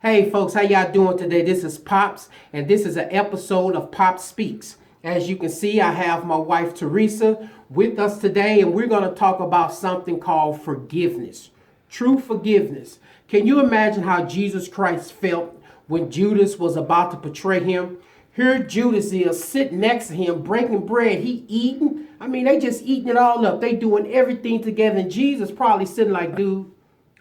Hey folks, how y'all doing today? This is Pops, and this is an episode of Pop Speaks. As you can see, I have my wife Teresa with us today, and we're going to talk about something called forgiveness. True forgiveness. Can you imagine how Jesus Christ felt when Judas was about to betray him? Here Judas is sitting next to him, breaking bread. He eating. They just eating it all up. They doing everything together, and Jesus probably sitting like, dude,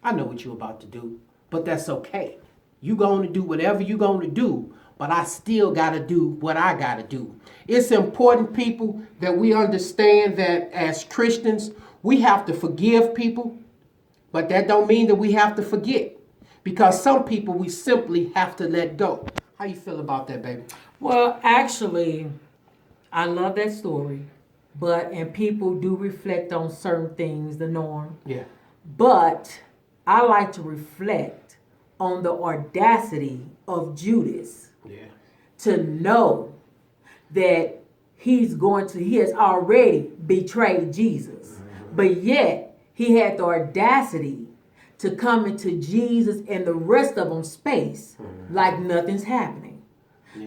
I know what you're about to do, but that's okay. You going to do whatever you going to do, but I still got to do what I got to do. It's important, people, that we understand that as Christians, we have to forgive people, but that don't mean that we have to forget, because some people we simply have to let go. How you feel about that, baby? Well, actually, I love that story, and people do reflect on certain things, the norm. Yeah. But I like to reflect on the audacity of Judas to know that he has already betrayed Jesus. But yet he had the audacity to come into Jesus and the rest of them space like nothing's happening.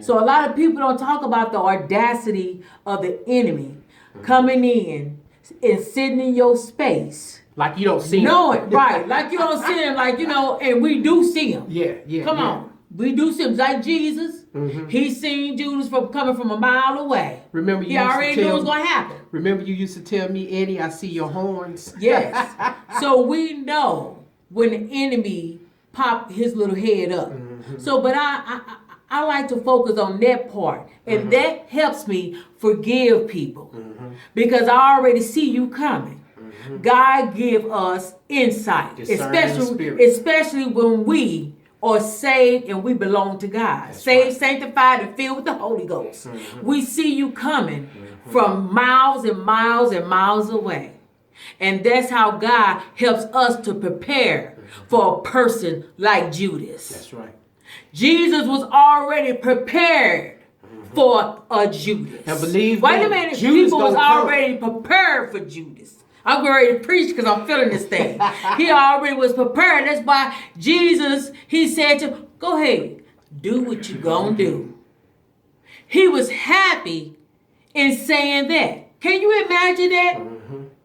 So a lot of people don't talk about the audacity of the enemy coming in and sitting in your space. Like you don't see him. No, right. Like you don't see him, and we do see him. Yeah. Come on. We do see him. Like Jesus, he seen Judas coming from a mile away. Remember, he already knew what was going to happen. Remember you used to tell me, Eddie, I see your horns? Yes. So we know when the enemy popped his little head up. But I like to focus on that part. And that helps me forgive people. Because I already see you coming. God give us insight, especially when we are saved and we belong to God. That's saved, right. Sanctified, and filled with the Holy Ghost. We see you coming from miles and miles and miles away. And that's how God helps us to prepare for a person like Judas. That's right. Jesus was already prepared for a Judas. Now believe Wait a minute, people was already prepared for Judas. I'm ready to preach because I'm feeling this thing. He already was prepared. That's why Jesus, he said to him, go ahead, do what you gonna do. He was happy in saying that. Can you imagine that,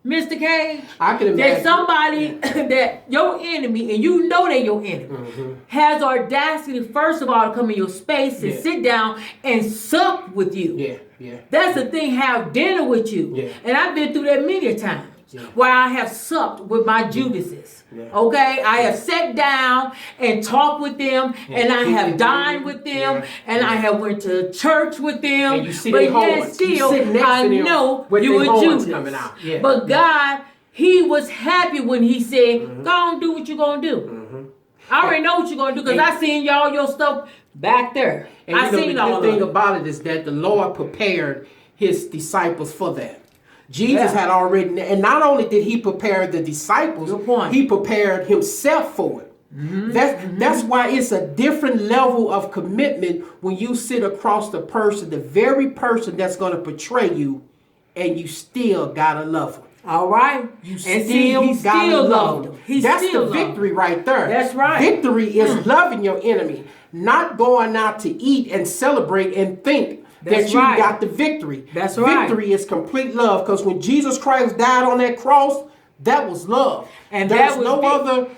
Mr. K? I can imagine. That somebody, that your enemy, and you know they're your enemy, has audacity, first of all, to come in your space and sit down and sup with you. Yeah. That's the thing, have dinner with you. Yeah. And I've been through that many times. Where I have supped with my Judases. Okay? I have sat down and talked with them, and I have dined with them, and I have went to church with them. And you see but yet still, I know you were Judas. Coming out. But God, he was happy when he said, go on, do what you're going to do. I already know what you're going to do, because I seen y'all your stuff back there. And I seen all of it. The thing about it is that the Lord prepared his disciples for that. Jesus had already, and not only did he prepare the disciples, he prepared himself for it. That's why it's a different level of commitment when you sit across the person, the very person that's going to betray you, and you still gotta love him. All right. You still gotta love him. That's the victory right there. That's right. Victory is loving your enemy, not going out to eat and celebrate and think that you got the victory. That's right. Victory is complete love, because when Jesus Christ died on that cross, that was love. And there's no other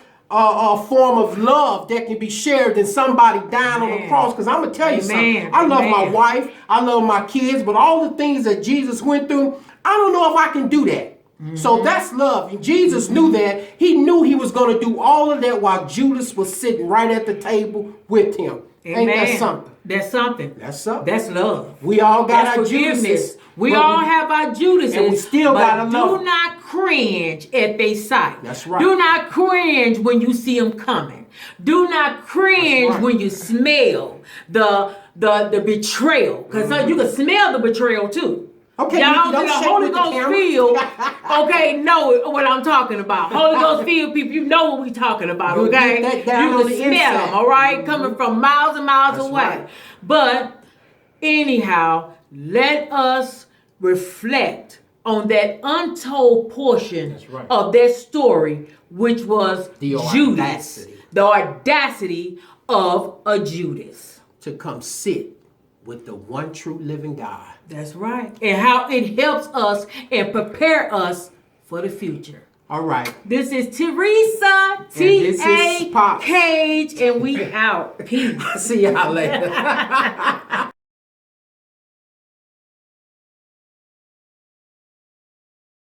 form of love that can be shared than somebody dying on the cross. Because I'm going to tell you something. I love my wife. I love my kids. But all the things that Jesus went through, I don't know if I can do that. So that's love. And Jesus knew that. He knew he was going to do all of that while Judas was sitting right at the table with him. Amen. Ain't that something? That's something. That's something. That's love. We all got That's our forgiveness. Judases. We all have our Judases. And we still got to love. Do not cringe at their sight. That's right. Do not cringe when you see them coming. Do not cringe when you smell the betrayal. Because you can smell the betrayal too. Okay, y'all the Holy Ghost feel. Okay, know what I'm talking about. Holy Ghost feel people, you know what we talking about. Okay, you can smell them. All right, coming from miles and miles away. Right. But anyhow, let us reflect on that untold portion of that story, which was Judas. The audacity of a Judas. To come sit with the one true living God. That's right. And how it helps us and prepare us for the future. All right. This is Teresa, T.A. Cage, and we out. Peace. See y'all later.